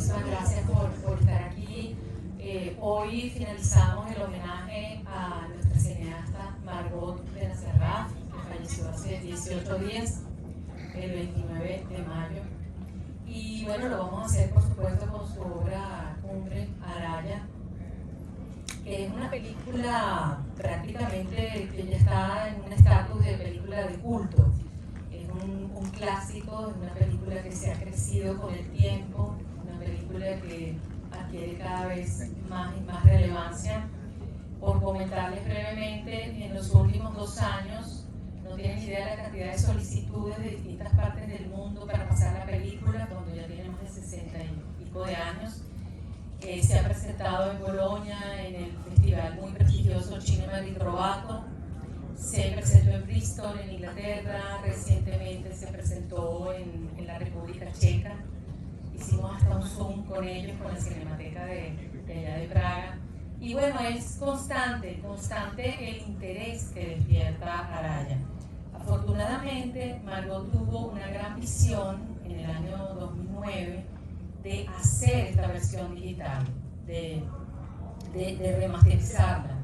muchísimas gracias por estar aquí. Hoy finalizamos el homenaje a nuestra cineasta Margot Benacerraf, que falleció hace 18 días, el 29 de mayo. Y bueno, lo vamos a hacer por supuesto con su obra cumbre, Araya, que es una película prácticamente que ya está en un estatus de película de culto. Es un clásico, es una película que se ha crecido con el tiempo, una película que adquiere cada vez más y más relevancia. Por comentarles brevemente, en los últimos 2 años, no tienen idea de la cantidad de solicitudes de distintas partes del mundo para pasar la película, cuando ya tiene más de 60 y pico de años. Se ha presentado en Bolonia, en el festival muy prestigioso Cinema Ritrovato, se presentó en Bristol, en Inglaterra, recientemente se presentó en la República Checa, hicimos hasta un Zoom con ellos, con la Cinemateca de allá de Praga, y bueno, es constante el interés que despierta Araya. Afortunadamente, Margot tuvo una gran visión en el año 2009 de hacer esta versión digital, de remasterizarla.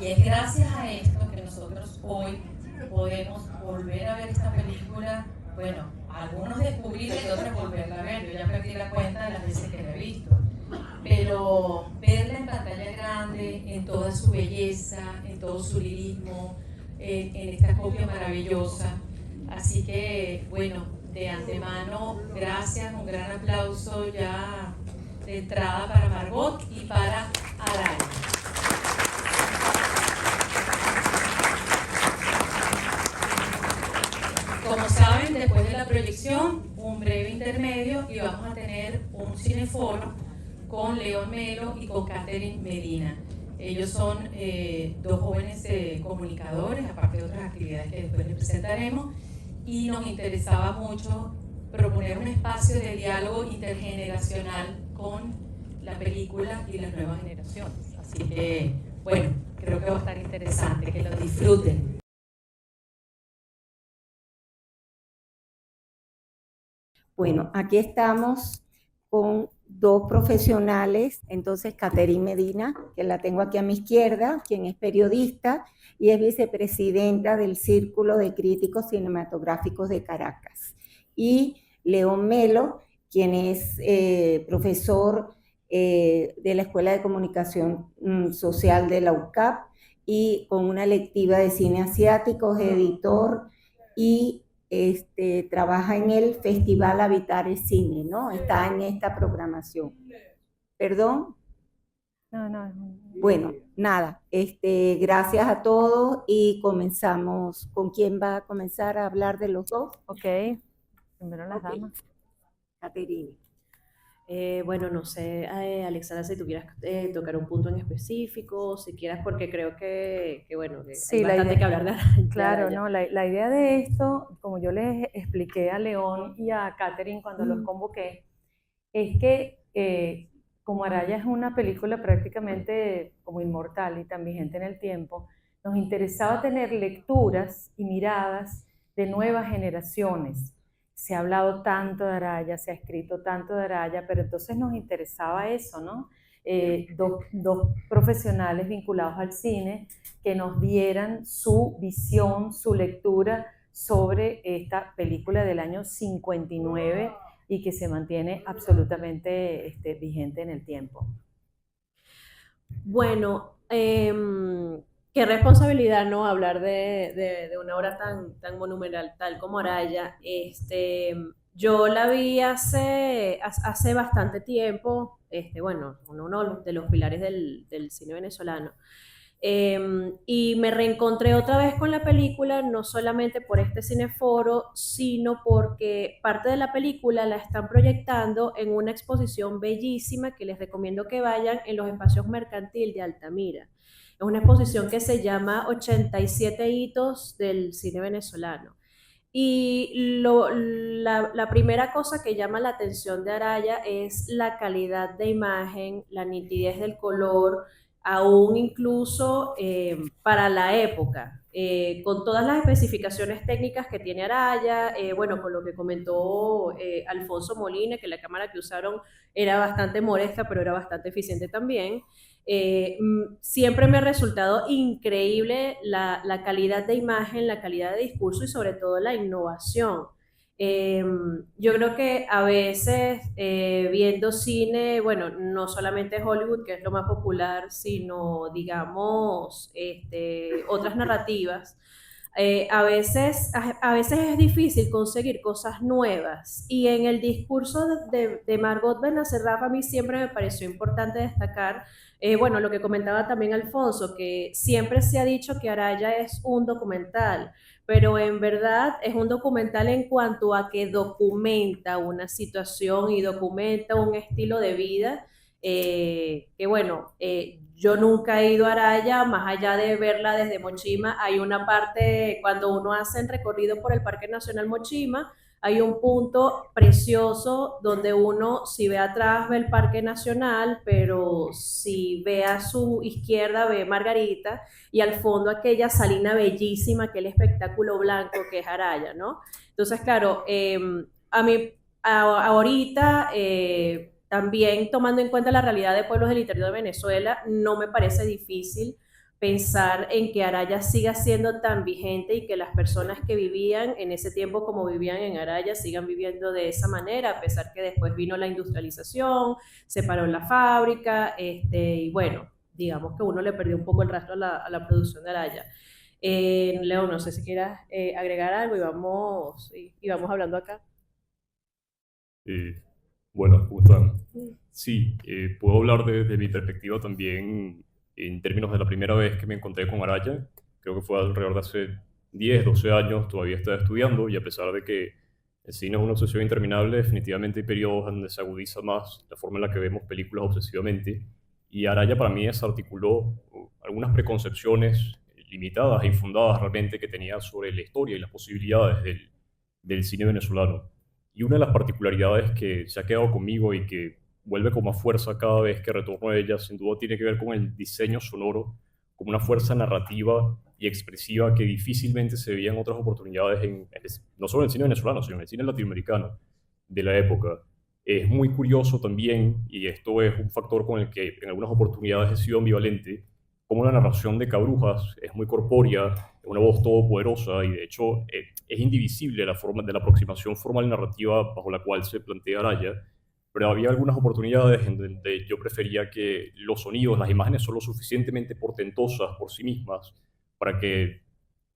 Y es gracias a esto que nosotros hoy podemos volver a ver esta película, bueno, algunos descubrirla y otros volverla a ver. Yo ya perdí la cuenta de las veces que la he visto. Pero verla en pantalla grande, en toda su belleza, en todo su lirismo, en esta copia maravillosa. Así que, bueno, de antemano, gracias, un gran aplauso ya de entrada para Margot y para Araya. Como saben, después de la proyección, un breve intermedio y vamos a tener un cineforo con León Melo y con Catherine Medina. Ellos son 2 jóvenes comunicadores, aparte de otras actividades que después les presentaremos, y nos interesaba mucho proponer un espacio de diálogo intergeneracional con la película y las nuevas generaciones. Así que, bueno, creo que va a estar interesante, que lo disfruten. Bueno, aquí estamos con 2 profesionales, entonces Catherine Medina, que la tengo aquí a mi izquierda, quien es periodista y es vicepresidenta del Círculo de Críticos Cinematográficos de Caracas, y León Melo, quien es profesor de la Escuela de Comunicación Social de la UCAP y con una electiva de cine asiático, es editor y trabaja en el Festival Habitar el Cine, ¿no? Está en esta programación. ¿Perdón? No. Bueno, nada, gracias a todos y comenzamos. ¿Con quién va a comenzar a hablar de los dos? Ok, primero las damas. Caterine. Bueno, no sé, Alexandra, si tú quieras tocar un punto en específico, si quieras, porque creo que bueno, que Sí, hay bastante que hablar de claro, Araya. no, la idea de esto, como yo les expliqué a León y a Catherine cuando los convoqué, es que como Araya es una película prácticamente como inmortal y tan vigente en el tiempo, nos interesaba tener lecturas y miradas de nuevas generaciones. Se ha hablado tanto de Araya, se ha escrito tanto de Araya, pero entonces nos interesaba eso, ¿no? Dos profesionales vinculados al cine que nos dieran su visión, su lectura sobre esta película del año 59 y que se mantiene absolutamente vigente en el tiempo. Bueno, qué responsabilidad, ¿no? Hablar de una obra tan monumental tal como Araya. Yo la vi hace bastante tiempo, bueno, uno de los pilares del cine venezolano. Y me reencontré otra vez con la película, no solamente por este cineforo, sino porque parte de la película la están proyectando en una exposición bellísima que les recomiendo que vayan en los espacios mercantil de Altamira. Es una exposición que se llama 87 hitos del cine venezolano. Y la primera cosa que llama la atención de Araya es la calidad de imagen, la nitidez del color, aún incluso para la época, con todas las especificaciones técnicas que tiene Araya, bueno, con lo que comentó Alfonso Molina, que la cámara que usaron era bastante modesta, pero era bastante eficiente también. Siempre me ha resultado increíble la calidad de imagen, la calidad de discurso y sobre todo la innovación. Eh, yo creo que a veces viendo cine, bueno, no solamente Hollywood, que es lo más popular, sino, digamos, otras narrativas, a veces es difícil conseguir cosas nuevas. Y en el discurso de Margot Benacerraf a mí siempre me pareció importante destacar, bueno, lo que comentaba también Alfonso, que siempre se ha dicho que Araya es un documental, pero en verdad es un documental en cuanto a que documenta una situación y documenta un estilo de vida que bueno, yo nunca he ido a Araya, más allá de verla desde Mochima, hay una parte, cuando uno hace el recorrido por el Parque Nacional Mochima, hay un punto precioso donde uno, si ve atrás, ve el Parque Nacional, pero si ve a su izquierda, ve Margarita, y al fondo aquella salina bellísima, aquel espectáculo blanco que es Araya, ¿no? Entonces, claro, a mí ahorita, también tomando en cuenta la realidad de pueblos del interior de Venezuela, no me parece difícil pensar en que Araya siga siendo tan vigente y que las personas que vivían en ese tiempo como vivían en Araya sigan viviendo de esa manera, a pesar que después vino la industrialización, se paró la fábrica, y bueno, digamos que uno le perdió un poco el rastro a la producción de Araya. León, no sé si quieras agregar algo y vamos hablando acá. Eh, bueno, ¿cómo están? Sí, puedo hablar de mi perspectiva también en términos de la primera vez que me encontré con Araya. Creo que fue alrededor de hace 10, 12 años, todavía estaba estudiando y a pesar de que el cine es una obsesión interminable, definitivamente hay periodos donde se agudiza más la forma en la que vemos películas obsesivamente. Y Araya para mí desarticuló algunas preconcepciones limitadas e infundadas realmente que tenía sobre la historia y las posibilidades del cine venezolano. Y una de las particularidades que se ha quedado conmigo y que vuelve como a fuerza cada vez que retorno a ella, sin duda tiene que ver con el diseño sonoro, como una fuerza narrativa y expresiva que difícilmente se veía en otras oportunidades, no solo en el cine venezolano, sino en el cine latinoamericano de la época. Es muy curioso también, y esto es un factor con el que en algunas oportunidades he sido ambivalente, como la narración de Cabrujas es muy corpórea, es una voz todopoderosa y de hecho es indivisible la forma de la aproximación formal narrativa bajo la cual se plantea Araya, pero había algunas oportunidades en donde yo prefería que los sonidos, las imágenes son lo suficientemente portentosas por sí mismas para que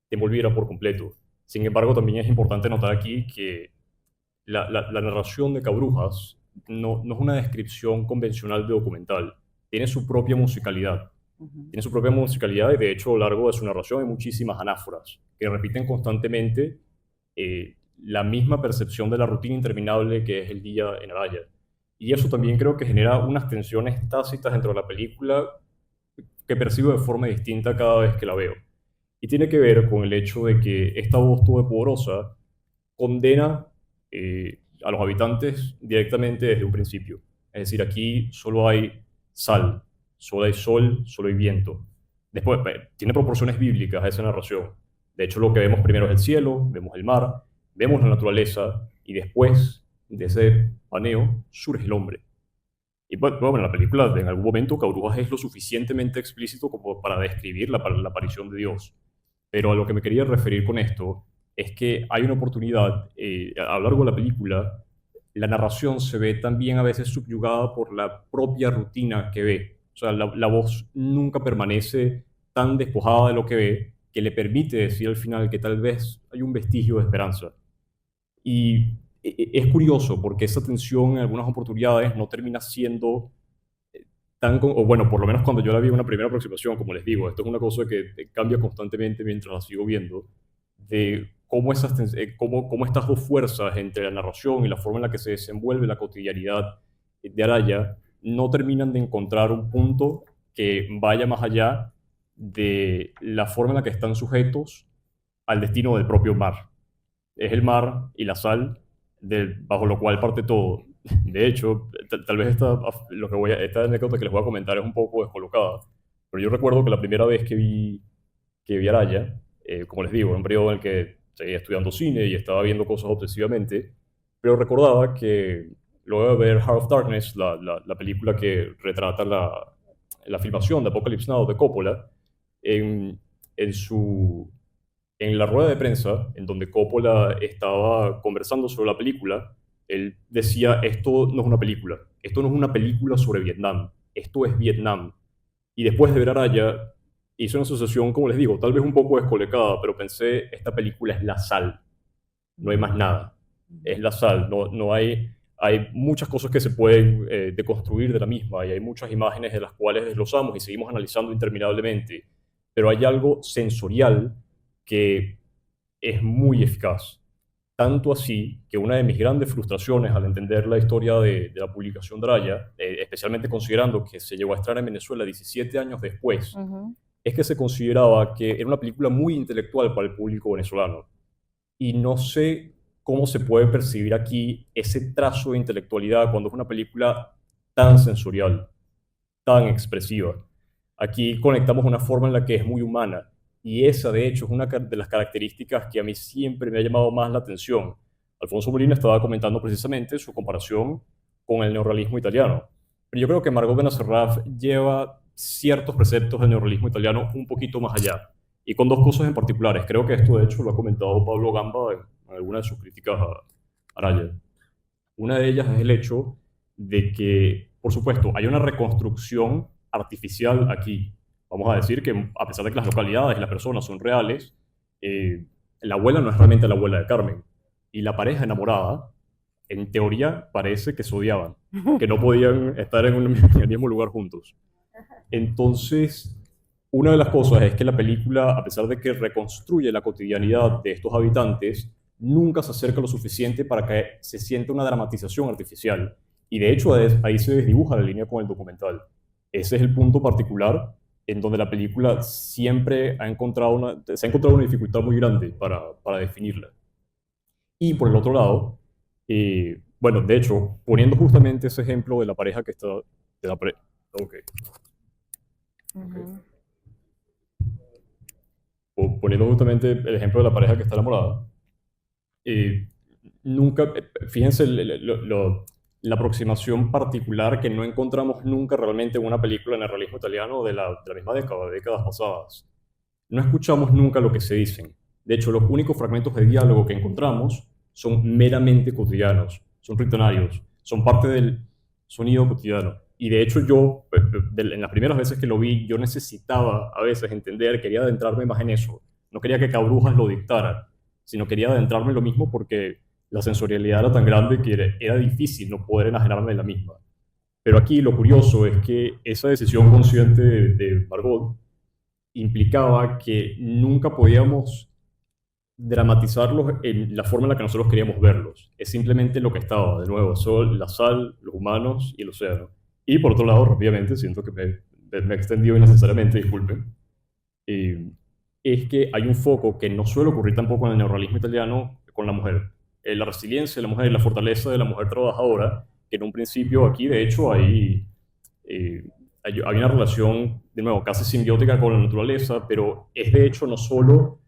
te envolviera por completo. Sin embargo, también es importante notar aquí que la narración de Cabrujas no es una descripción convencional de documental, tiene su propia musicalidad. Tiene su propia musicalidad y de hecho a lo largo de su narración hay muchísimas anáforas que repiten constantemente la misma percepción de la rutina interminable que es el día en Araya. Y eso también creo que genera unas tensiones tácitas dentro de la película que percibo de forma distinta cada vez que la veo. Y tiene que ver con el hecho de que esta voz todopoderosa condena a los habitantes directamente desde un principio. Es decir, aquí solo hay sal, solo hay sol, solo hay viento. Después, tiene proporciones bíblicas esa narración. De hecho, lo que vemos primero es el cielo, vemos el mar, vemos la naturaleza, y después de ese paneo surge el hombre. Y bueno, en la película, en algún momento, Cabrujas es lo suficientemente explícito como para describir la aparición de Dios. Pero a lo que me quería referir con esto es que hay una oportunidad, a lo largo de la película, la narración se ve también a veces subyugada por la propia rutina que ve. O sea, la voz nunca permanece tan despojada de lo que ve que le permite decir al final que tal vez hay un vestigio de esperanza. Y es curioso porque esa tensión en algunas oportunidades no termina siendo o bueno, por lo menos cuando yo la vi en una primera aproximación, como les digo, esto es una cosa que cambia constantemente mientras la sigo viendo, de cómo, cómo estas dos fuerzas entre la narración y la forma en la que se desenvuelve la cotidianidad de Araya no terminan de encontrar un punto que vaya más allá de la forma en la que están sujetos al destino del propio mar. Es el mar y la sal bajo lo cual parte todo. De hecho, tal vez esta anécdota que les voy a comentar es un poco descolocada, pero yo recuerdo que la primera vez que vi Araya, como les digo, en un periodo en el que seguía estudiando cine y estaba viendo cosas obsesivamente, pero recordaba que luego de ver Heart of Darkness, la película que retrata la filmación de Apocalypse Now de Coppola, en, en su, en la rueda de prensa, en donde Coppola estaba conversando sobre la película, él decía, esto no es una película, esto no es una película sobre Vietnam, esto es Vietnam. Y después de ver Araya, hice una asociación, como les digo, tal vez un poco descolecada, pero pensé, esta película es la sal, no hay más nada, es la sal, no hay muchas cosas que se pueden deconstruir de la misma y hay muchas imágenes de las cuales desglosamos y seguimos analizando interminablemente, pero hay algo sensorial que es muy eficaz. Tanto así que una de mis grandes frustraciones al entender la historia de la publicación de Araya, especialmente considerando que se llegó a estrenar en Venezuela 17 años después, Ujú. es que se consideraba que era una película muy intelectual para el público venezolano. Y no sé cómo se puede percibir aquí ese trazo de intelectualidad cuando es una película tan sensorial, tan expresiva. Aquí conectamos una forma en la que es muy humana y esa de hecho es una de las características que a mí siempre me ha llamado más la atención. Alfonso Molina estaba comentando precisamente su comparación con el neorrealismo italiano, pero yo creo que Margot Benacerraf lleva ciertos preceptos del neorrealismo italiano un poquito más allá y con dos cosas en particulares. Creo que esto de hecho lo ha comentado Pablo Gamba en alguna de sus críticas a Araya. Una de ellas es el hecho de que, por supuesto, hay una reconstrucción artificial aquí. Vamos a decir que a pesar de que las localidades y las personas son reales, la abuela no es realmente la abuela de Carmen. Y la pareja enamorada, en teoría, parece que se odiaban, que no podían estar en el mismo lugar juntos. Entonces, una de las cosas es que la película, a pesar de que reconstruye la cotidianidad de estos habitantes, nunca se acerca lo suficiente para que se sienta una dramatización artificial. Y de hecho ahí se desdibuja la línea con el documental. Ese es el punto particular en donde la película siempre se ha encontrado una dificultad muy grande para definirla. Y por el otro lado, bueno, de hecho, poniendo justamente ese ejemplo de la pareja que está... De la pare- ok. Ujú. Poniendo justamente el ejemplo de la pareja que está enamorada, eh, nunca, fíjense la aproximación particular que no encontramos nunca realmente en una película en el realismo italiano de la misma década, de décadas pasadas. No escuchamos nunca lo que se dicen. De hecho, los únicos fragmentos de diálogo que encontramos son meramente cotidianos, son ritonarios, son parte del sonido cotidiano. Y de hecho yo, en las primeras veces que lo vi, yo necesitaba a veces entender, quería adentrarme más en eso. No quería que Cabrujas lo dictara, sino quería adentrarme en lo mismo porque la sensorialidad era tan grande que era difícil no poder enajenarme de la misma. Pero aquí lo curioso es que esa decisión consciente de Margot implicaba que nunca podíamos dramatizarlos en la forma en la que nosotros queríamos verlos. Es simplemente lo que estaba, de nuevo, sol, la sal, los humanos y el océano. Y por otro lado, rápidamente, siento que me he extendido innecesariamente, disculpen, eh, es que hay un foco que no suele ocurrir tampoco en el neorrealismo italiano con la mujer. La resiliencia de la mujer y la fortaleza de la mujer trabajadora, que en un principio aquí, de hecho, hay una relación, de nuevo, casi simbiótica con la naturaleza, pero es de hecho no solo,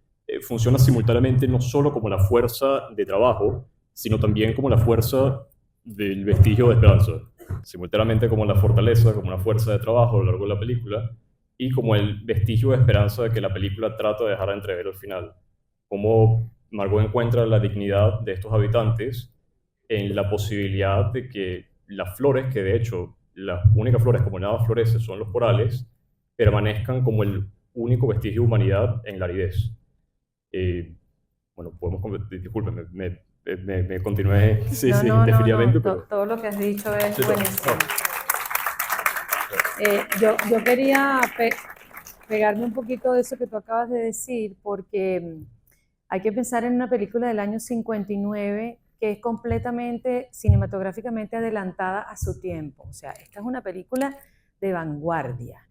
funciona simultáneamente no solo como la fuerza de trabajo, sino también como la fuerza del vestigio de esperanza, simultáneamente como la fortaleza, como una fuerza de trabajo a lo largo de la película, y como el vestigio de esperanza que la película trata de dejar a entrever al final. Cómo Margot encuentra la dignidad de estos habitantes en la posibilidad de que las flores, que de hecho las únicas flores como nada florece son los corales, permanezcan como el único vestigio de humanidad en la aridez. Bueno, disculpen, me continué, sí, No, sí, no, no, definitivamente, no. pero... Todo lo que has dicho es Sí, buenísimo. no. Yo quería pegarme un poquito de eso que tú acabas de decir, porque hay que pensar en una película del año 59 que es completamente cinematográficamente adelantada a su tiempo. O sea, esta es una película de vanguardia.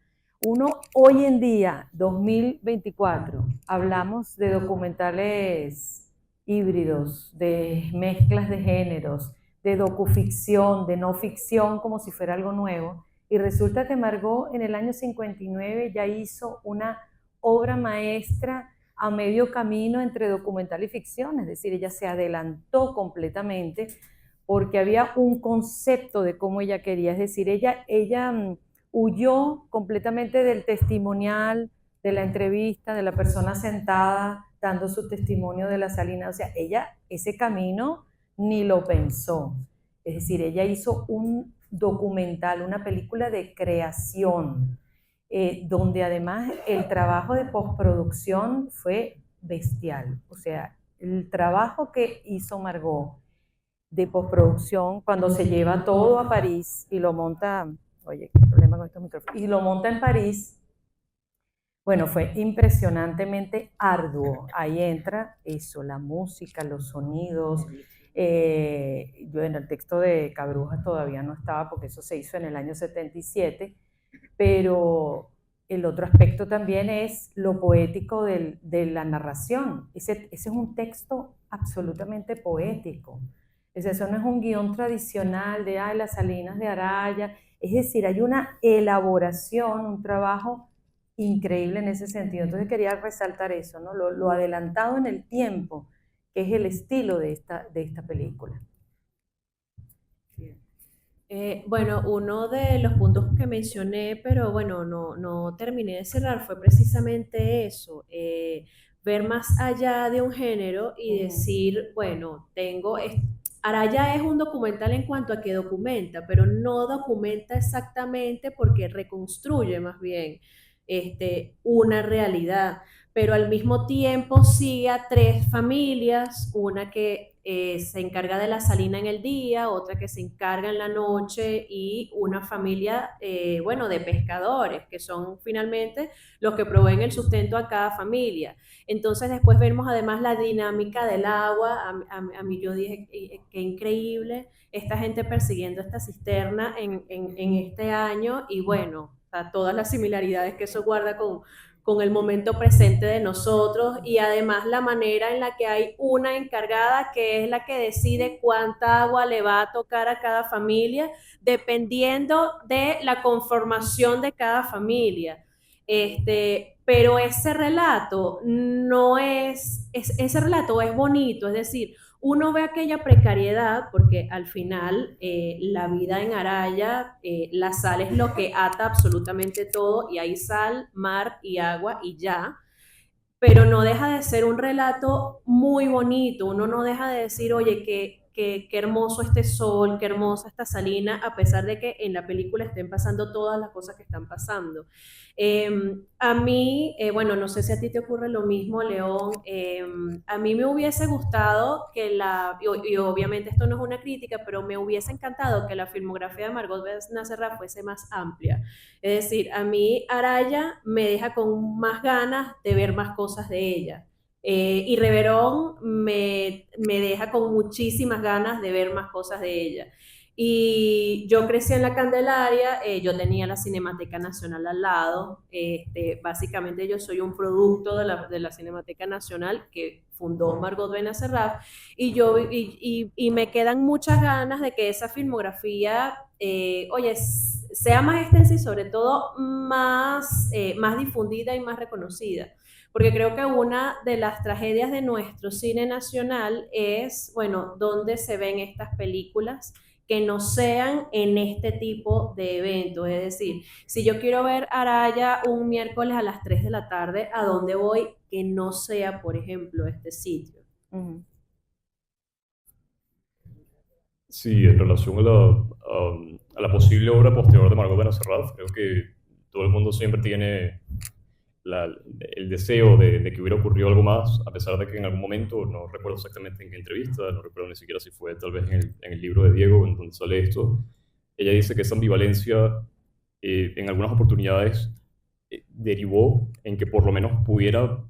Uno hoy en día, 2024, hablamos de documentales híbridos, de mezclas de géneros, de docuficción, de no ficción como si fuera algo nuevo. Y resulta que Margot en el año 59 ya hizo una obra maestra a medio camino entre documental y ficción, es decir, ella se adelantó completamente porque había un concepto de cómo ella quería, es decir, ella huyó completamente del testimonial, de la entrevista, de la persona sentada dando su testimonio de la Salina, o sea, ella ese camino ni lo pensó, es decir, ella hizo un documental, una película de creación, donde además el trabajo de postproducción fue bestial, o sea, el trabajo que hizo Margot de postproducción cuando se lleva todo a París y lo monta, oye, qué problema con estos micrófonos, y lo monta en París, bueno, fue impresionantemente arduo. Ahí entra eso, la música, los sonidos. Bueno, el texto de Cabrujas todavía no estaba porque eso se hizo en el año 77, pero el otro aspecto también es lo poético de la narración. Ese es un texto absolutamente poético. Eso no es un guión tradicional de las Salinas de Araya. Es decir, hay una elaboración, un trabajo increíble en ese sentido. Entonces quería resaltar eso, ¿no? Lo adelantado en el tiempo, que es el estilo de esta película. Bueno, uno de los puntos que mencioné, pero bueno, no terminé de cerrar, fue precisamente eso, ver más allá de un género y decir, bueno, Araya es un documental en cuanto a que documenta, pero no documenta exactamente porque reconstruye más bien una realidad, pero al mismo tiempo sigue a tres familias, una que se encarga de la salina en el día, otra que se encarga en la noche y una familia, bueno, de pescadores, que son finalmente los que proveen el sustento a cada familia. Entonces después vemos además la dinámica del agua. A mí yo dije, qué increíble esta gente persiguiendo esta cisterna en este año y bueno, todas las similaridades que eso guarda con el momento presente de nosotros y además la manera en la que hay una encargada que es la que decide cuánta agua le va a tocar a cada familia dependiendo de la conformación de cada familia. Pero ese relato ese relato es bonito, es decir, uno ve aquella precariedad porque al final la vida en Araya, la sal es lo que ata absolutamente todo y hay sal, mar y agua y ya, pero no deja de ser un relato muy bonito, uno no deja de decir, oye, qué hermoso este sol, qué hermosa esta salina, a pesar de que en la película estén pasando todas las cosas que están pasando. A mí, bueno, no sé si a ti te ocurre lo mismo, León, a mí me hubiese gustado y obviamente esto no es una crítica, pero me hubiese encantado que la filmografía de Margot Benacerraf fuese más amplia. Es decir, a mí Araya me deja con más ganas de ver más cosas de ella. Y Reverón me deja con muchísimas ganas de ver más cosas de ella. Y yo crecí en la Candelaria, yo tenía la Cinemateca Nacional al lado, básicamente yo soy un producto de la Cinemateca Nacional que fundó Margot Benacerraf y me quedan muchas ganas de que esa filmografía, oye, sea más extensa y sobre todo más difundida y más reconocida. Porque creo que una de las tragedias de nuestro cine nacional es, bueno, dónde se ven estas películas que no sean en este tipo de eventos. Es decir, si yo quiero ver Araya un miércoles a las 3 de la tarde, ¿a dónde voy? Que no sea, por ejemplo, este sitio. Sí, en relación a la posible obra posterior de Margot Benacerraf, creo que todo el mundo siempre tiene el deseo de que hubiera ocurrido algo más, a pesar de que en algún momento, no recuerdo exactamente en qué entrevista, no recuerdo ni siquiera si fue tal vez en el libro de Diego, en donde sale esto, ella dice que esa ambivalencia en algunas oportunidades derivó en que por lo menos pudiera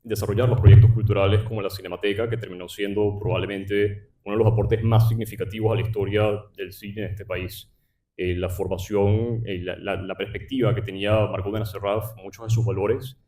desarrollar los proyectos culturales como la Cinemateca, que terminó siendo probablemente uno de los aportes más significativos a la historia del cine en este país. La formación, la perspectiva que tenía Margot Benacerraf, muchos de sus valores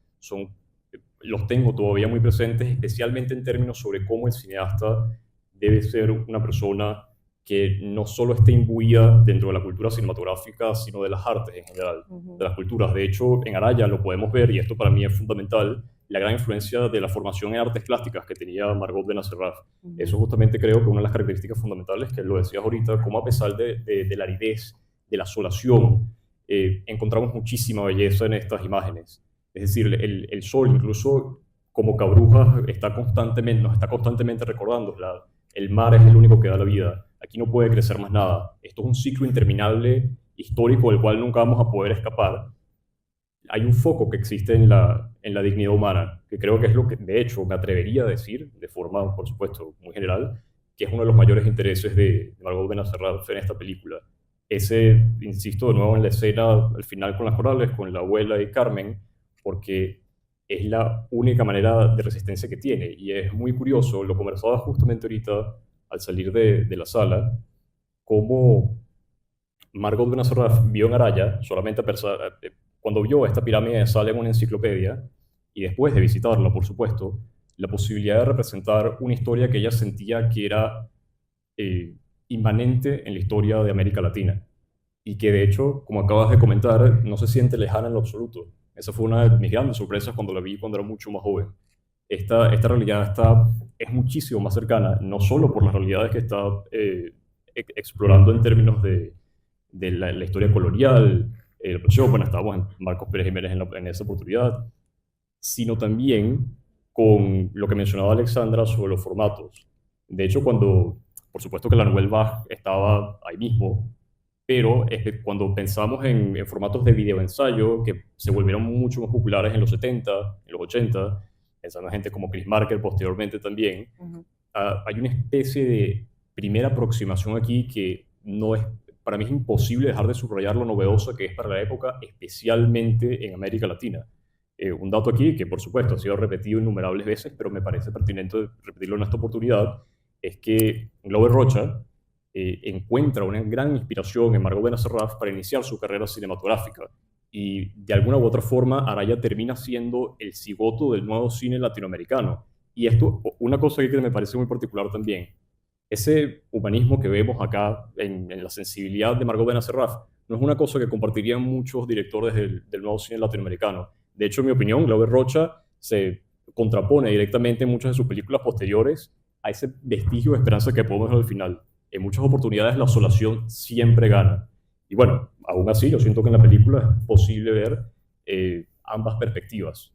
los tengo todavía muy presentes, especialmente en términos sobre cómo el cineasta debe ser una persona que no solo esté imbuida dentro de la cultura cinematográfica, sino de las artes en general, de las culturas. De hecho, en Araya lo podemos ver, y esto para mí es fundamental, la gran influencia de la formación en artes plásticas que tenía Margot Benacerraf. Eso justamente creo que es una de las características fundamentales, que lo decías ahorita, como a pesar de la aridez, de la asolación, encontramos muchísima belleza en estas imágenes. Es decir, el sol, incluso como Cabrujas, nos está constantemente recordando, el mar es el único que da la vida. Aquí no puede crecer más nada. Esto es un ciclo interminable histórico del cual nunca vamos a poder escapar. Hay un foco que existe en la dignidad humana, que creo que es lo que, de hecho, me atrevería a decir, de forma, por supuesto, muy general, que es uno de los mayores intereses de Margot Benacerraf en esta película. Ese, insisto de nuevo en la escena al final con las corales, con la abuela y Carmen, porque es la única manera de resistencia que tiene. Y es muy curioso, lo conversaba justamente ahorita al salir de la sala, cómo Margot Benacerraf vio en Araya, solamente cuando vio esta pirámide sale en una enciclopedia, y después de visitarla, por supuesto, la posibilidad de representar una historia que ella sentía que era inmanente en la historia de América Latina, y que de hecho, como acabas de comentar, no se siente lejana en lo absoluto. Esa fue una de mis grandes sorpresas cuando la vi cuando era mucho más joven. Esta realidad es muchísimo más cercana, no solo por las realidades que está explorando en términos de la historia colonial, la opresión, bueno, estábamos en Marcos Pérez Jiménez en esa oportunidad, sino también con lo que mencionaba Alexandra sobre los formatos. De hecho, por supuesto que la Nouvelle Vague estaba ahí mismo, pero cuando pensamos en formatos de videoensayo que se volvieron mucho más populares en los 70, en los 80, pensando en gente como Chris Marker posteriormente también, hay una especie de primera aproximación aquí que para mí es imposible dejar de subrayar lo novedosa que es para la época, especialmente en América Latina. Un dato aquí que, por supuesto, ha sido repetido innumerables veces, pero me parece pertinente repetirlo en esta oportunidad, es que Glover Rocha encuentra una gran inspiración en Margot Benacerraf para iniciar su carrera cinematográfica. Y de alguna u otra forma, Araya termina siendo el cigoto del nuevo cine latinoamericano. Y esto, una cosa que me parece muy particular también, ese humanismo que vemos acá en la sensibilidad de Margot Benacerraf no es una cosa que compartirían muchos directores del nuevo cine latinoamericano. De hecho, en mi opinión, Glover Rocha se contrapone directamente en muchas de sus películas posteriores a ese vestigio de esperanza que podemos ver al final. En muchas oportunidades la asolación siempre gana. Y bueno, aún así yo siento que en la película es posible ver ambas perspectivas.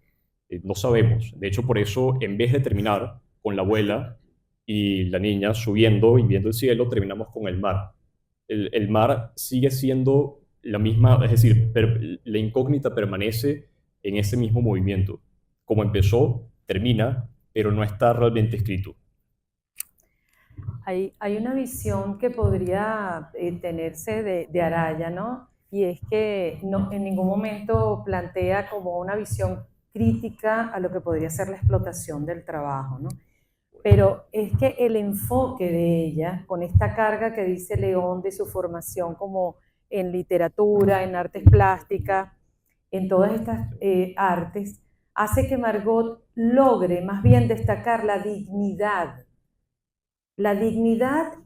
No sabemos. De hecho, por eso, en vez de terminar con la abuela y la niña subiendo y viendo el cielo, terminamos con el mar. El mar sigue siendo la misma, es decir, la incógnita permanece en ese mismo movimiento. Como empezó, termina, pero no está realmente escrito. Hay una visión que podría tenerse de Araya, ¿no? Y es que no, en ningún momento plantea como una visión crítica a lo que podría ser la explotación del trabajo, ¿no? Pero es que el enfoque de ella, con esta carga que dice León de su formación como en literatura, en artes plásticas, en todas estas artes, hace que Margot logre más bien destacar la dignidad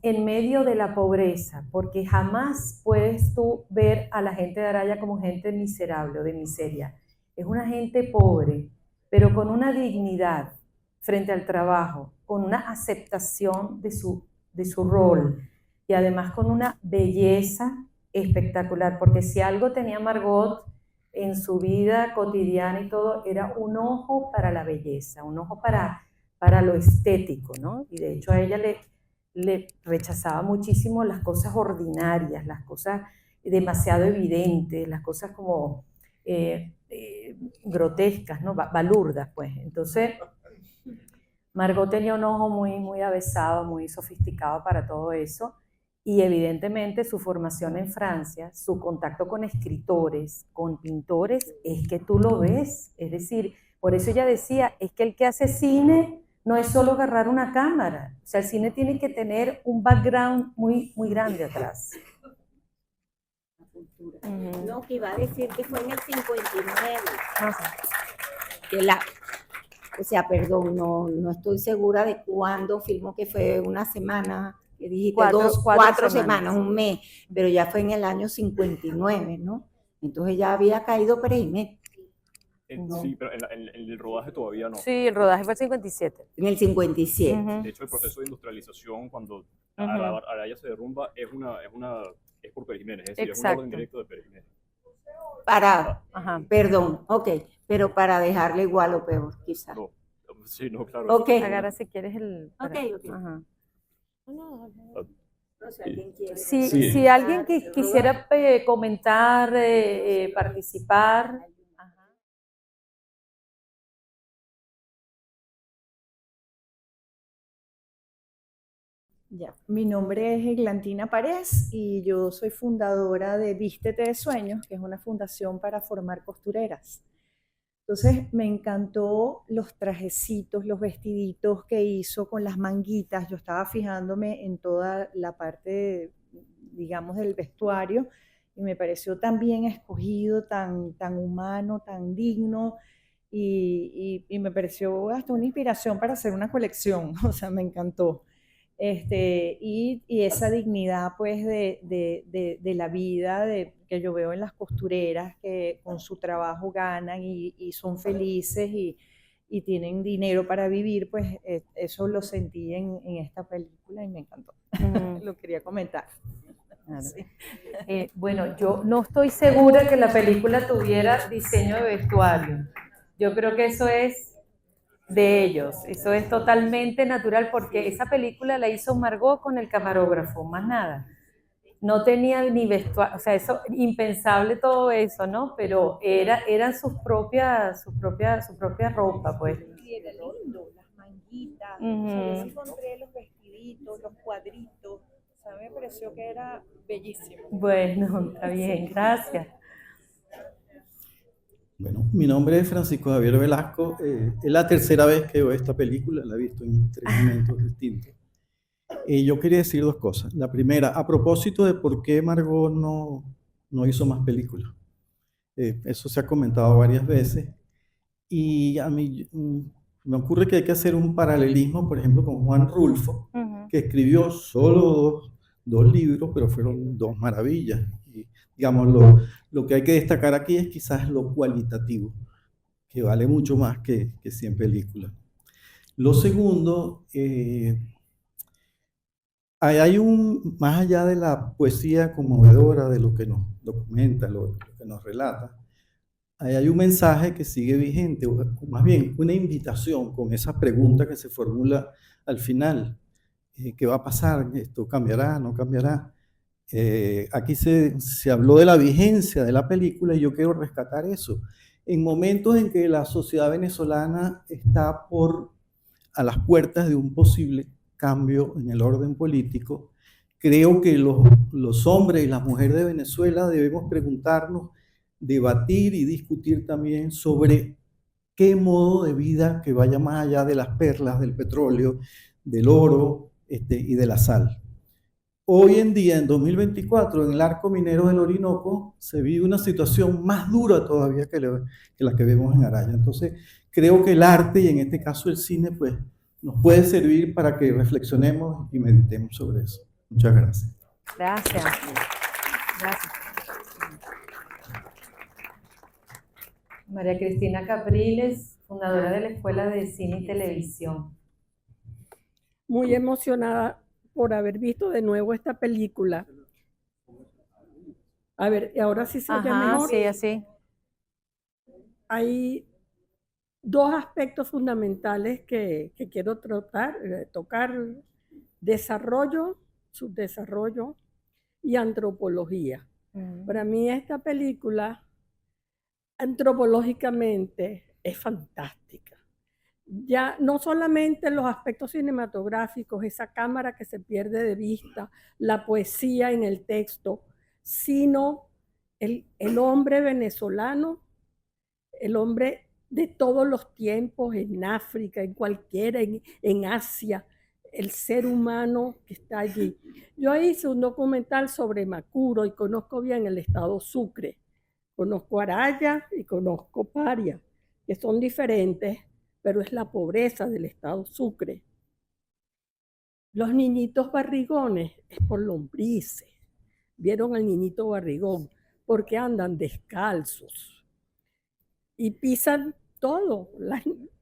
en medio de la pobreza, porque jamás puedes tú ver a la gente de Araya como gente miserable o de miseria. Es una gente pobre, pero con una dignidad frente al trabajo, con una aceptación de su rol y además con una belleza espectacular, porque si algo tenía Margot en su vida cotidiana y todo, era un ojo para la belleza, un ojo para lo estético, ¿no? Y de hecho a ella le rechazaba muchísimo las cosas ordinarias, las cosas demasiado evidentes, las cosas como grotescas, ¿no? Balurdas, pues. Entonces, Margot tenía un ojo muy, muy avesado, muy sofisticado para todo eso, y evidentemente su formación en Francia, su contacto con escritores, con pintores, es que tú lo ves. Es decir, por eso ella decía, es que el que hace cine no es solo agarrar una cámara, o sea, el cine tiene que tener un background muy, muy grande atrás. No, que iba a decir que fue en el 59. Ajá. O sea, perdón, no estoy segura de cuándo filmó, que fue una semana que dijiste, Cuatro cuatro semanas. semanas, un mes, pero ya fue en el año 59, ¿no? Entonces ya había caído Perejiménez. Sí, pero en el rodaje todavía no. Sí, el rodaje fue 57. En el 57. De hecho, el proceso de industrialización, cuando Araya se derrumba, es por Pérez Jiménez, es decir, es una orden Exacto. directa de Pérez Jiménez. Ajá. Perdón, ok, pero para dejarle igual o peor, quizás. No, sí, no, claro. Ok. Agarra si quieres el... Ok. Ajá. O sea, ¿quién quiere? Si alguien quisiera comentar, participar. Ya. Mi nombre es Eglantina Párez y yo soy fundadora de Vístete de Sueños, que es una fundación para formar costureras. Entonces me encantó los trajecitos, los vestiditos que hizo con las manguitas. Yo estaba fijándome en toda la parte, digamos, del vestuario y me pareció tan bien escogido, tan humano, tan digno y me pareció hasta una inspiración para hacer una colección. O sea, me encantó. Y esa dignidad pues de la vida que yo veo en las costureras que con su trabajo ganan y son felices y tienen dinero para vivir, pues eso lo sentí en esta película y me encantó. Lo quería comentar. Sí. Bueno, yo no estoy segura que la película tuviera diseño de vestuario. Yo creo que eso es de ellos. Eso es totalmente natural porque esa película la hizo Margot con el camarógrafo, más nada. No tenía ni vestuario, o sea, eso impensable todo eso, ¿no? Pero eran su propia ropa, pues. Y era lindo, las manguitas, o sea, yo encontré los vestiditos, los cuadritos, o sea, me pareció que era bellísimo. Bueno, está bien, gracias. Bueno, mi nombre es Francisco Javier Velasco. Es la tercera vez que veo esta película, la he visto en 3 momentos distintos. Yo quería decir 2 cosas. La primera, a propósito de por qué Margot no hizo más películas. Eso se ha comentado varias veces. Y a mí me ocurre que hay que hacer un paralelismo, por ejemplo, con Juan Rulfo, que escribió solo 2 libros, pero fueron 2 maravillas. Y, digamos, lo que hay que destacar aquí es quizás lo cualitativo, que vale mucho más que 100 películas. Lo segundo, más allá de la poesía conmovedora, de lo que nos documenta, lo que nos relata, hay un mensaje que sigue vigente, o más bien una invitación con esa pregunta que se formula al final. ¿Qué va a pasar? ¿Esto cambiará? ¿No cambiará? Aquí se habló de la vigencia de la película y yo quiero rescatar eso. En momentos en que la sociedad venezolana está a las puertas de un posible cambio en el orden político, creo que los hombres y las mujeres de Venezuela debemos preguntarnos, debatir y discutir también sobre qué modo de vida que vaya más allá de las perlas, del petróleo, del oro y de la sal. Hoy en día, en 2024, en el arco minero del Orinoco, se vive una situación más dura todavía que la que vemos en Araya. Entonces, creo que el arte, y en este caso el cine, pues, nos puede servir para que reflexionemos y meditemos sobre eso. Muchas gracias. Gracias. Gracias. María Cristina Capriles, fundadora de la Escuela de Cine y Televisión. Muy emocionada por haber visto de nuevo esta película. A ver, ahora sí se oye mejor. Sí, así. Hay 2 aspectos fundamentales que quiero tocar: desarrollo, subdesarrollo y antropología. Para mí esta película antropológicamente es fantástica. Ya no solamente los aspectos cinematográficos, esa cámara que se pierde de vista, la poesía en el texto, sino el hombre venezolano, el hombre de todos los tiempos, en África, en cualquiera, en Asia, el ser humano que está allí. Yo hice un documental sobre Macuro y conozco bien el estado Sucre. Conozco Araya y conozco Paria, que son diferentes, pero es la pobreza del estado Sucre. Los niñitos barrigones es por lombrices. ¿Vieron al niñito barrigón? Porque andan descalzos y pisan todo,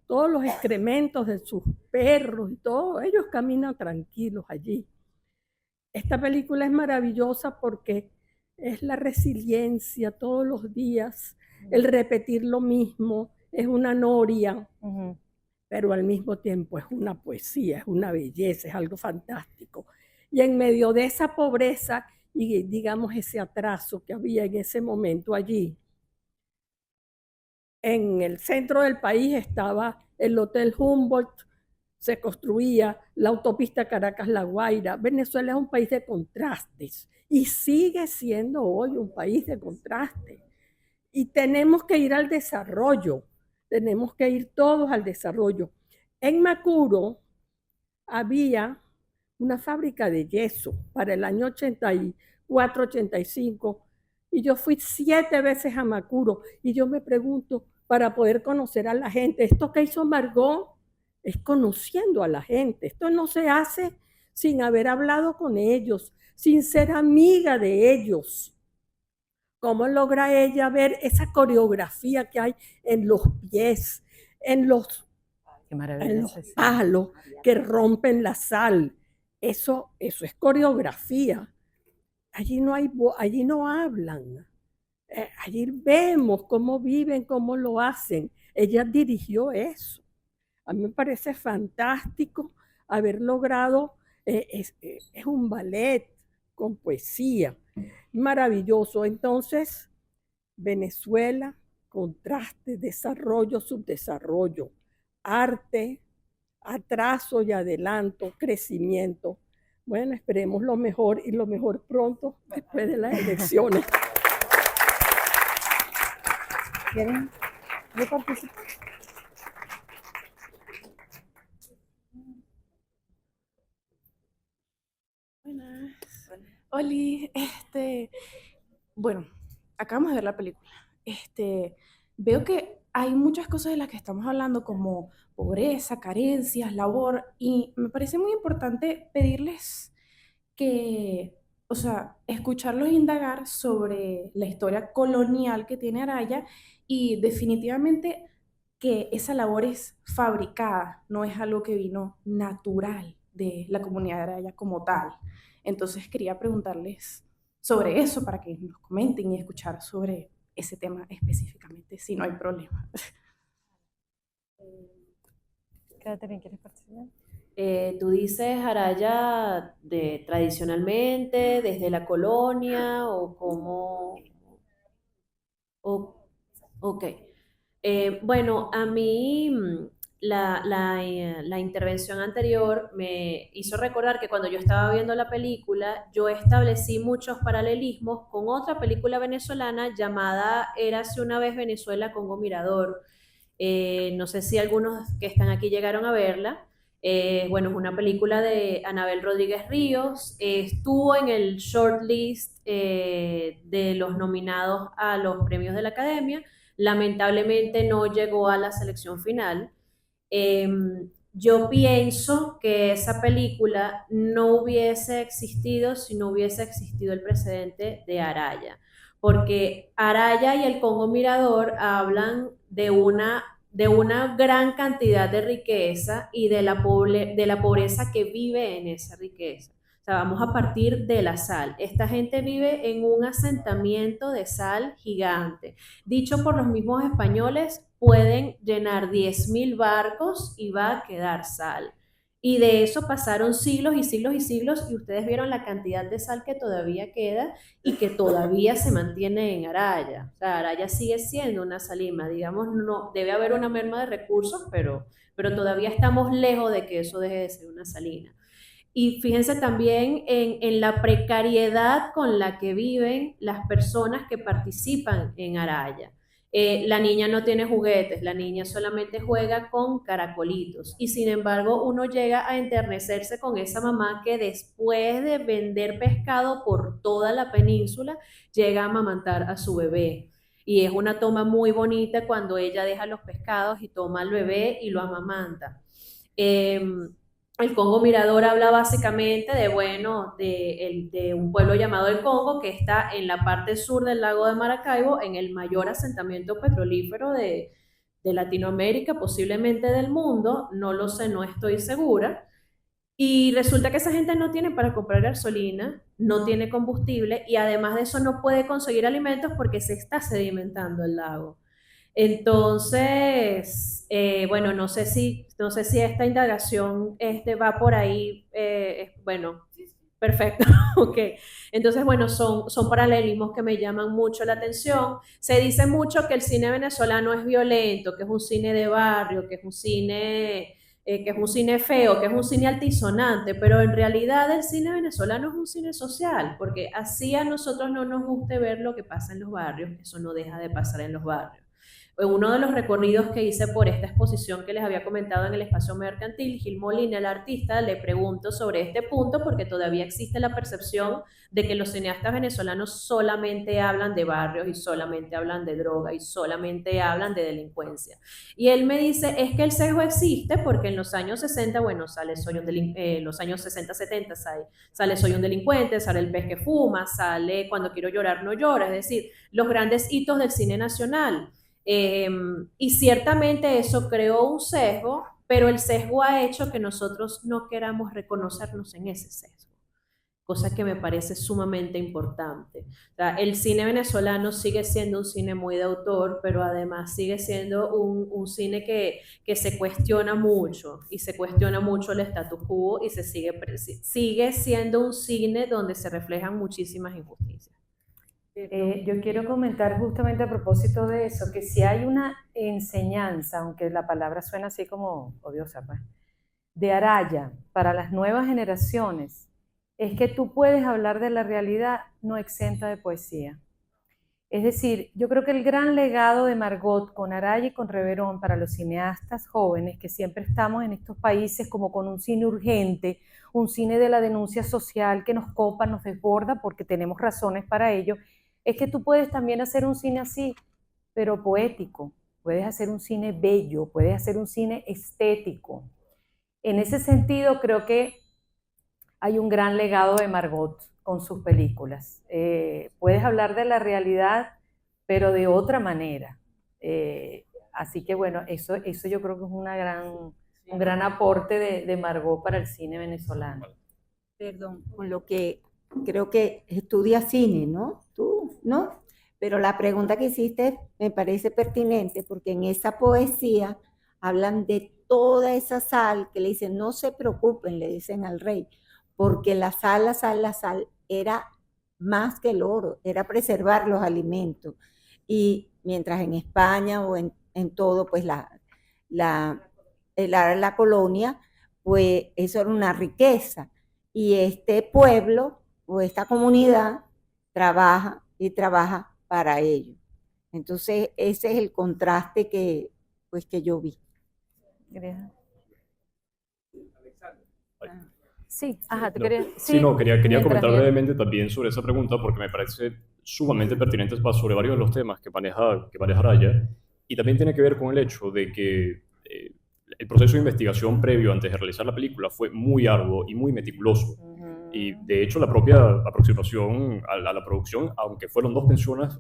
todos los excrementos de sus perros y todo. Ellos caminan tranquilos allí. Esta película es maravillosa porque es la resiliencia todos los días, el repetir lo mismo, es una noria, pero al mismo tiempo es una poesía, es una belleza, es algo fantástico. Y en medio de esa pobreza y digamos ese atraso que había en ese momento allí, en el centro del país estaba el Hotel Humboldt, se construía la autopista Caracas-La Guaira. Venezuela es un país de contrastes y sigue siendo hoy un país de contrastes. Y tenemos que ir al desarrollo, tenemos que ir todos al desarrollo. En Macuro había una fábrica de yeso para el año 84, 85, y yo fui 7 veces a Macuro, y yo me pregunto, para poder conocer a la gente, esto que hizo Margot es conociendo a la gente, esto no se hace sin haber hablado con ellos, sin ser amiga de ellos. ¿Cómo logra ella ver esa coreografía que hay en los pies, en los palos que rompen la sal? Eso es coreografía. Allí no hablan. Allí vemos cómo viven, cómo lo hacen. Ella dirigió eso. A mí me parece fantástico haber logrado, es un ballet con poesía, maravilloso. Entonces, Venezuela, contraste, desarrollo, subdesarrollo, arte, atraso y adelanto, crecimiento. Bueno, esperemos lo mejor y lo mejor pronto después de las elecciones. ¿Quieren participar? Buenas. Oli, bueno, acabamos de ver la película. Veo que hay muchas cosas de las que estamos hablando, como pobreza, carencias, labor, y me parece muy importante pedirles que, o sea, escucharlos indagar sobre la historia colonial que tiene Araya y definitivamente que esa labor es fabricada, no es algo que vino natural de la comunidad de Araya como tal. Entonces quería preguntarles sobre eso para que nos comenten y escuchar sobre ese tema específicamente, si no hay problema. Catherine, ¿quieres participar? Tú dices Araya tradicionalmente, desde la colonia o cómo... Ok. Bueno, a mí la intervención anterior me hizo recordar que cuando yo estaba viendo la película, yo establecí muchos paralelismos con otra película venezolana llamada Érase una vez Venezuela, Congo Mirador. No sé si algunos que están aquí llegaron a verla. Bueno, es una película de Anabel Rodríguez Ríos. Estuvo en el shortlist de los nominados a los premios de la Academia. Lamentablemente no llegó a la selección final. Yo pienso que esa película no hubiese existido si no hubiese existido el precedente de Araya, porque Araya y el Congo Mirador hablan de una gran cantidad de riqueza y de la pobreza que vive en esa riqueza. O sea, vamos a partir de la sal. Esta gente vive en un asentamiento de sal gigante. Dicho por los mismos españoles, pueden llenar 10.000 barcos y va a quedar sal. Y de eso pasaron siglos y siglos y siglos, y ustedes vieron la cantidad de sal que todavía queda y que todavía se mantiene en Araya. O sea, Araya sigue siendo una salima, digamos, no, debe haber una merma de recursos, pero todavía estamos lejos de que eso deje de ser una salina. Y fíjense también en la precariedad con la que viven las personas que participan en Araya. La niña no tiene juguetes, la niña solamente juega con caracolitos y sin embargo uno llega a enternecerse con esa mamá que después de vender pescado por toda la península llega a amamantar a su bebé. Y es una toma muy bonita cuando ella deja los pescados y toma al bebé y lo amamanta. el Congo Mirador habla básicamente de, bueno, de un pueblo llamado el Congo que está en la parte sur del lago de Maracaibo, en el mayor asentamiento petrolífero de Latinoamérica, posiblemente del mundo, no lo sé, no estoy segura. Y resulta que esa gente no tiene para comprar gasolina, no tiene combustible y además de eso no puede conseguir alimentos porque se está sedimentando el lago. Entonces, bueno, no sé si esta indagación va por ahí. Bueno, perfecto, ok. Entonces, bueno, son paralelismos que me llaman mucho la atención. Se dice mucho que el cine venezolano es violento, que es un cine de barrio, que es un cine feo, que es un cine altisonante, pero en realidad el cine venezolano es un cine social, porque así a nosotros no nos guste ver lo que pasa en los barrios, eso no deja de pasar en los barrios. En uno de los recorridos que hice por esta exposición que les había comentado en el espacio mercantil, Gil Molina, el artista, le pregunto sobre este punto porque todavía existe la percepción de que los cineastas venezolanos solamente hablan de barrios y solamente hablan de droga y solamente hablan de delincuencia. Y él me dice, es que el sesgo existe porque en los años 60, bueno, los años 60, 70 sale Soy un delincuente, sale El pez que fuma, sale Cuando quiero llorar no llora, es decir, los grandes hitos del cine nacional. Y ciertamente eso creó un sesgo, pero el sesgo ha hecho que nosotros no queramos reconocernos en ese sesgo, cosa que me parece sumamente importante. O sea, el cine venezolano sigue siendo un cine muy de autor, pero además sigue siendo un cine que se cuestiona mucho, y se cuestiona mucho el status quo, y sigue siendo un cine donde se reflejan muchísimas injusticias. Yo quiero comentar justamente a propósito de eso, que si hay una enseñanza, aunque la palabra suena así como odiosa, pues, de Araya para las nuevas generaciones, es que tú puedes hablar de la realidad no exenta de poesía. Es decir, yo creo que el gran legado de Margot con Araya y con Reverón para los cineastas jóvenes, que siempre estamos en estos países como con un cine urgente, un cine de la denuncia social que nos copa, nos desborda porque tenemos razones para ello, es que tú puedes también hacer un cine así, pero poético. Puedes hacer un cine bello, puedes hacer un cine estético. En ese sentido, creo que hay un gran legado de Margot con sus películas. Puedes hablar de la realidad, pero de otra manera. Así que bueno, eso yo creo que es un gran aporte de Margot para el cine venezolano. Perdón, con lo que creo que estudias cine, ¿no? Tú, ¿no? Pero la pregunta que hiciste me parece pertinente porque en esa poesía hablan de toda esa sal que le dicen, no se preocupen, le dicen al rey, porque la sal era más que el oro, era preservar los alimentos. Y mientras en España o en todo, pues la colonia, pues eso era una riqueza. Y este pueblo o esta comunidad trabaja y trabaja para ello. Entonces, ese es el contraste que yo vi. Gracias. Sí, ajá, ¿tú no, querías? sí, no, quería mientras comentar yo- brevemente también sobre esa pregunta porque me parece sumamente pertinente sobre varios de los temas que maneja Raya, y también tiene que ver con el hecho de que el proceso de investigación previo antes de realizar la película fue muy arduo y muy meticuloso. Y de hecho la propia aproximación a la producción, aunque fueron dos personas,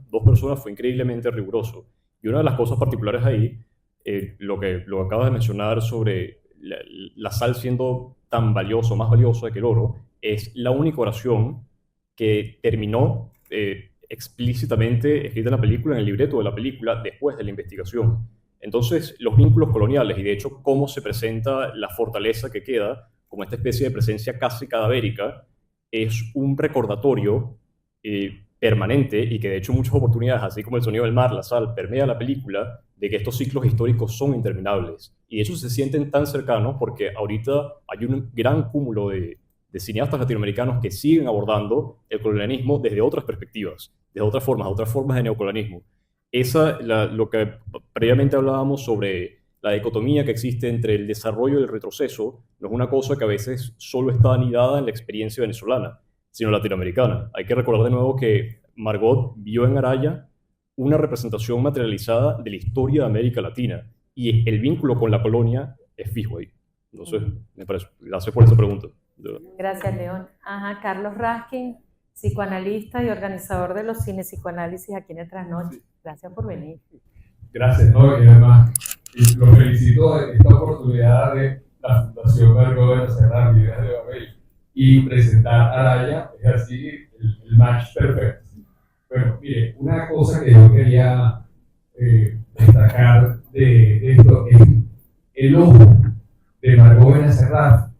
fue increíblemente riguroso. Y una de las cosas particulares ahí, lo que acabas de mencionar sobre la sal siendo tan valioso, más valioso que el oro, es la única oración que terminó explícitamente escrita en la película, en el libreto de la película, después de la investigación. Entonces, los vínculos coloniales y de hecho cómo se presenta la fortaleza que queda como esta especie de presencia casi cadavérica, es un recordatorio permanente y que de hecho en muchas oportunidades, así como el sonido del mar, la sal, permea la película, de que estos ciclos históricos son interminables. Y de hecho se sienten tan cercanos porque ahorita hay un gran cúmulo de cineastas latinoamericanos que siguen abordando el colonialismo desde otras perspectivas, desde otras formas de neocolonialismo. Lo que previamente hablábamos sobre la dicotomía que existe entre el desarrollo y el retroceso, no es una cosa que a veces solo está anidada en la experiencia venezolana, sino latinoamericana. Hay que recordar de nuevo que Margot vio en Araya una representación materializada de la historia de América Latina, y el vínculo con la colonia es fijo ahí. Entonces, me parece, gracias por esa pregunta. Gracias, León. Ajá, Carlos Raskin, psicoanalista y organizador de los cine psicoanálisis aquí en el Trasnoche. Gracias por venir. Gracias, ¿no? Y además, lo felicito de esta oportunidad de la Fundación Margot de hacer las vidas de Babel y presentar a Araya, es así el match perfecto. Bueno, mire, una cosa que yo quería destacar de esto es el ojo de Margot Benacerraf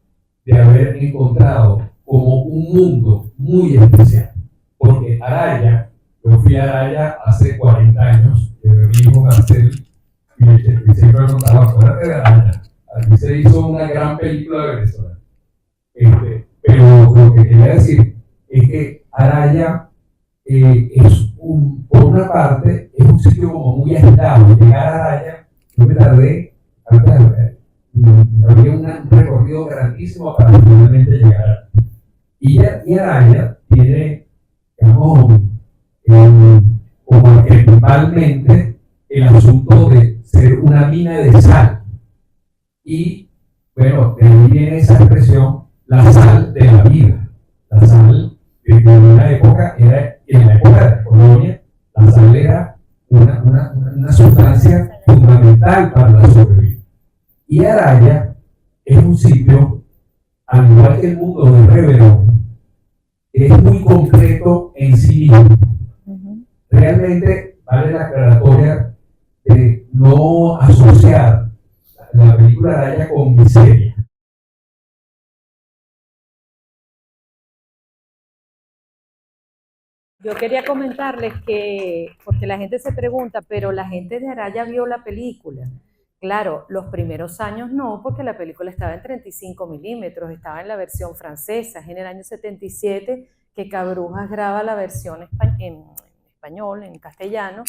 de haber encontrado como un mundo muy especial. Porque Araya, yo fui a Araya hace 40 años, mi hijo Marcel, y siempre me contaba, acuérdate de Araya, aquí se hizo una gran película de Venezuela. Pero lo que quería decir es que Araya por una parte, es un sitio como muy aislado. Llegar a Araya, yo me tardé, había un recorrido grandísimo para finalmente llegar. Y Araya tiene, digamos, como principalmente el asunto de ser una mina de sal. Y, bueno, de ahí viene esa expresión, la sal de la vida. La sal, en una época, en la época de la colonia, la sal era una sustancia fundamental para la sobrevivencia. Y Araya es un sitio, al igual que el mundo de Reverón, es muy concreto en sí mismo. Realmente vale la aclaratoria de no asociar la película Araya con miseria. Yo quería comentarles que, porque la gente se pregunta, pero la gente de Araya vio la película. Claro, los primeros años no, porque la película estaba en 35 milímetros, estaba en la versión francesa, es en el año 77 que Cabrujas graba la versión en español, en castellano,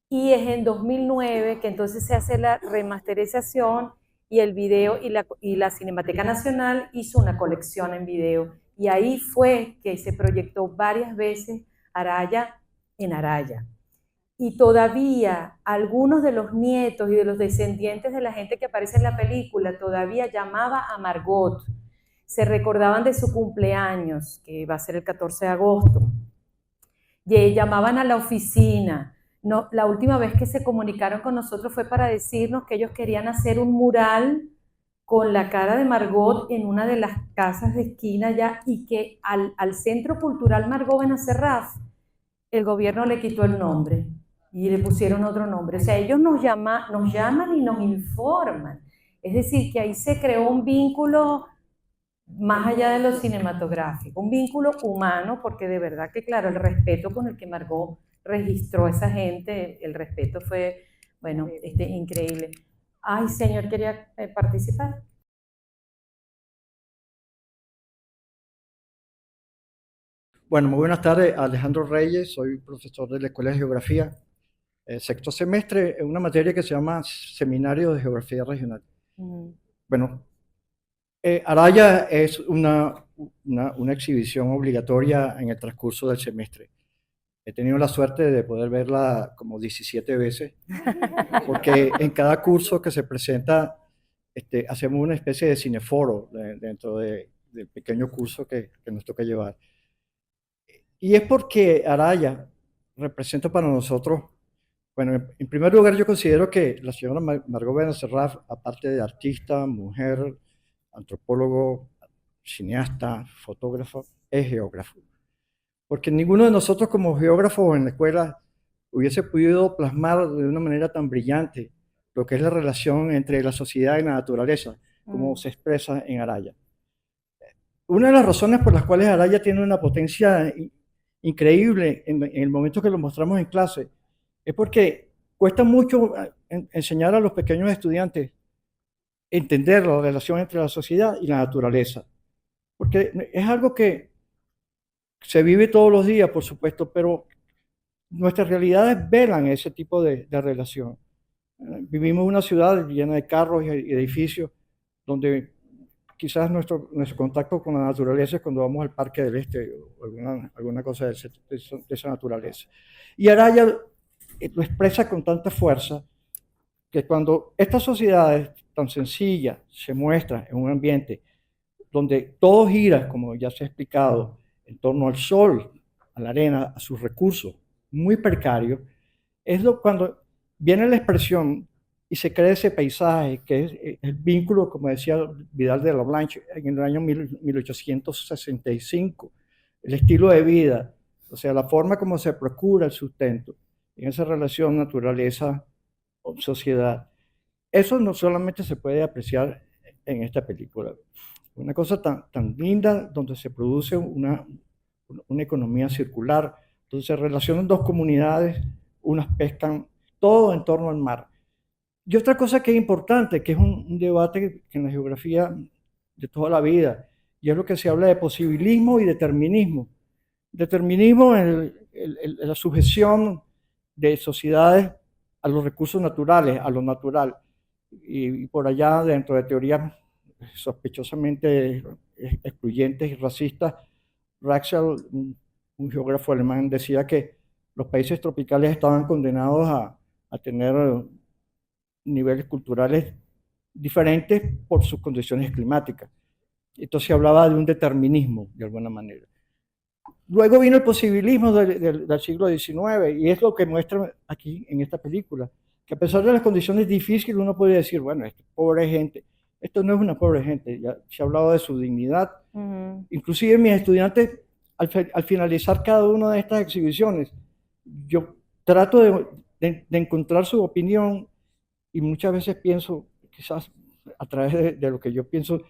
y es en 2009 que entonces se hace la remasterización y el video y la Cinemateca Nacional hizo una colección en video, y ahí fue que se proyectó varias veces Araya en Araya. Y todavía algunos de los nietos y de los descendientes de la gente que aparece en la película todavía llamaba a Margot, se recordaban de su cumpleaños, que va a ser el 14 de agosto, y llamaban a la oficina. No, la última vez que se comunicaron con nosotros fue para decirnos que ellos querían hacer un mural con la cara de Margot en una de las casas de esquina ya, y que al Centro Cultural Margot Benacerraf el gobierno le quitó el nombre y le pusieron otro nombre. O sea, ellos nos llaman y nos informan. Es decir, que ahí se creó un vínculo más allá de lo cinematográfico, un vínculo humano, porque de verdad que, claro, el respeto con el que Margot registró a esa gente, el respeto fue, bueno, increíble. Ay, señor, quería participar. Bueno, muy buenas tardes. Alejandro Reyes, soy profesor de la Escuela de Geografía, sexto semestre, en una materia que se llama Seminario de Geografía Regional. Bueno, Araya es una exhibición obligatoria en el transcurso del semestre. He tenido la suerte de poder verla como 17 veces, porque en cada curso que se presenta hacemos una especie de cineforo dentro del pequeño curso que nos toca llevar. Y es porque Araya representa para nosotros, bueno, en primer lugar yo considero que la señora Margot Benacerraf, aparte de artista, mujer, antropólogo, cineasta, fotógrafo, es geógrafo. Porque ninguno de nosotros como geógrafos en la escuela hubiese podido plasmar de una manera tan brillante lo que es la relación entre la sociedad y la naturaleza, como se expresa en Araya. Una de las razones por las cuales Araya tiene una potencia increíble en el momento que lo mostramos en clase es porque cuesta mucho enseñar a los pequeños estudiantes entender la relación entre la sociedad y la naturaleza, porque es algo que se vive todos los días, por supuesto, pero nuestras realidades velan ese tipo de relación. Vivimos en una ciudad llena de carros y edificios donde quizás nuestro contacto con la naturaleza es cuando vamos al Parque del Este o alguna cosa de esa naturaleza. Y Araya lo expresa con tanta fuerza que cuando estas sociedades tan sencilla se muestra en un ambiente donde todo gira, como ya se ha explicado, en torno al sol, a la arena, a sus recursos, muy precario, es cuando viene la expresión y se crea ese paisaje, que es el vínculo, como decía Vidal de la Blanche en el año 1865, el estilo de vida, o sea, la forma como se procura el sustento en esa relación naturaleza-sociedad. Eso no solamente se puede apreciar en esta película. Una cosa tan linda donde se produce una economía circular, donde se relacionan dos comunidades, unas pescan, todo en torno al mar. Y otra cosa que es importante, que es un debate que en la geografía de toda la vida, y es lo que se habla de posibilismo y determinismo. Determinismo es la sujeción de sociedades a los recursos naturales, a lo natural. Y por allá, dentro de teorías sospechosamente excluyentes y racistas, Raxel, un geógrafo alemán, decía que los países tropicales estaban condenados a tener niveles culturales diferentes por sus condiciones climáticas. Entonces se hablaba de un determinismo, de alguna manera. Luego vino el posibilismo del siglo XIX, y es lo que muestra aquí en esta película, que a pesar de las condiciones difíciles uno puede decir, bueno, esto es pobre gente. Esto no es una pobre gente, ya se ha hablado de su dignidad. Inclusive mis estudiantes, al finalizar cada una de estas exhibiciones, yo trato de encontrar su opinión, y muchas veces pienso, quizás a través de lo que yo pienso,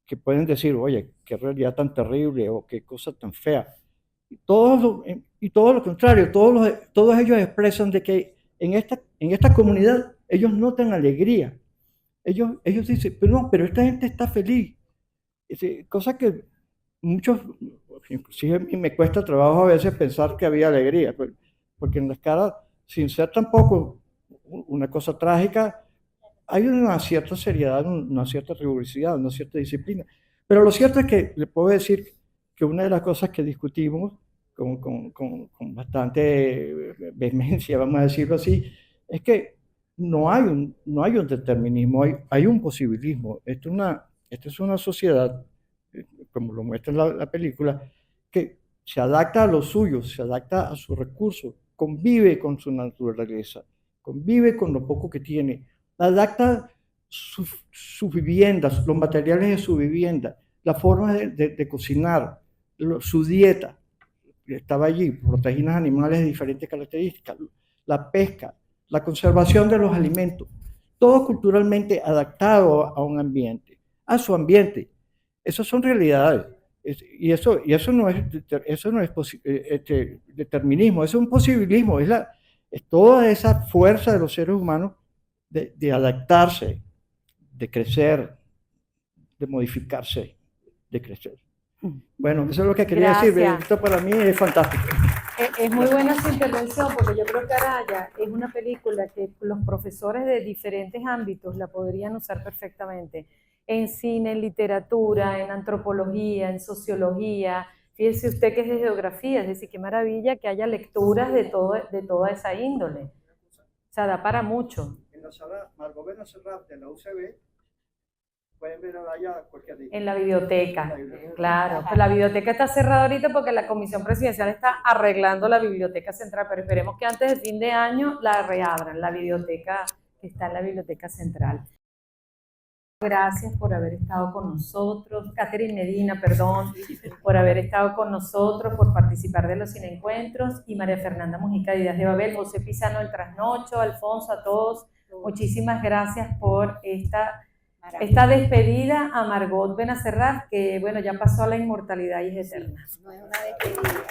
que pueden decir, oye, qué realidad tan terrible o qué cosa tan fea. Y todo lo contrario, todos ellos expresan de que en esta comunidad ellos notan alegría. Ellos dicen, pero esta gente está feliz. Cosa que muchos, inclusive a mí me cuesta trabajo a veces pensar que había alegría, porque en las caras, sin ser tampoco una cosa trágica, hay una cierta seriedad, una cierta rigurosidad, una cierta disciplina. Pero lo cierto es que le puedo decir que una de las cosas que discutimos con bastante vehemencia, vamos a decirlo así, es que no hay un determinismo, hay un posibilismo. Esta es una sociedad, como lo muestra la película, que se adapta a lo suyo, se adapta a sus recursos, convive con su naturaleza, convive con lo poco que tiene, adapta sus viviendas, los materiales de su vivienda, la forma de cocinar, su dieta. Estaba allí, proteínas animales de diferentes características, la pesca, la conservación de los alimentos, todo culturalmente adaptado a un ambiente, a su ambiente. Esas son realidades. Y eso no es determinismo, eso es un posibilismo, es toda esa fuerza de los seres humanos de adaptarse, de crecer, de modificarse, de crecer. Bueno, eso es lo que quería decir. Esto para mí es fantástico. Es muy buena su intervención, porque yo creo que Araya es una película que los profesores de diferentes ámbitos la podrían usar perfectamente. En cine, en literatura, en antropología, en sociología. Fíjese usted que es de geografía, es decir, qué maravilla que haya lecturas de toda esa índole. O sea, da para mucho. En la sala Margot Benacerraf de la UCB pueden ver allá cualquier día. En la biblioteca, claro. Pues la biblioteca está cerrada ahorita porque la Comisión Presidencial está arreglando la Biblioteca Central, pero esperemos que antes de fin de año la reabran, la biblioteca que está en la Biblioteca Central. Gracias por haber estado con nosotros, Catherine Medina, perdón, por haber estado con nosotros, por participar de los Cineencuentros, y María Fernanda Mujica de Ideas de Babel, José Pizano del Trasnocho, Alfonso, a todos, muchísimas gracias por esta despedida a Margot Benacerraf, que bueno, ya pasó a la inmortalidad y es eterna. No es una despedida.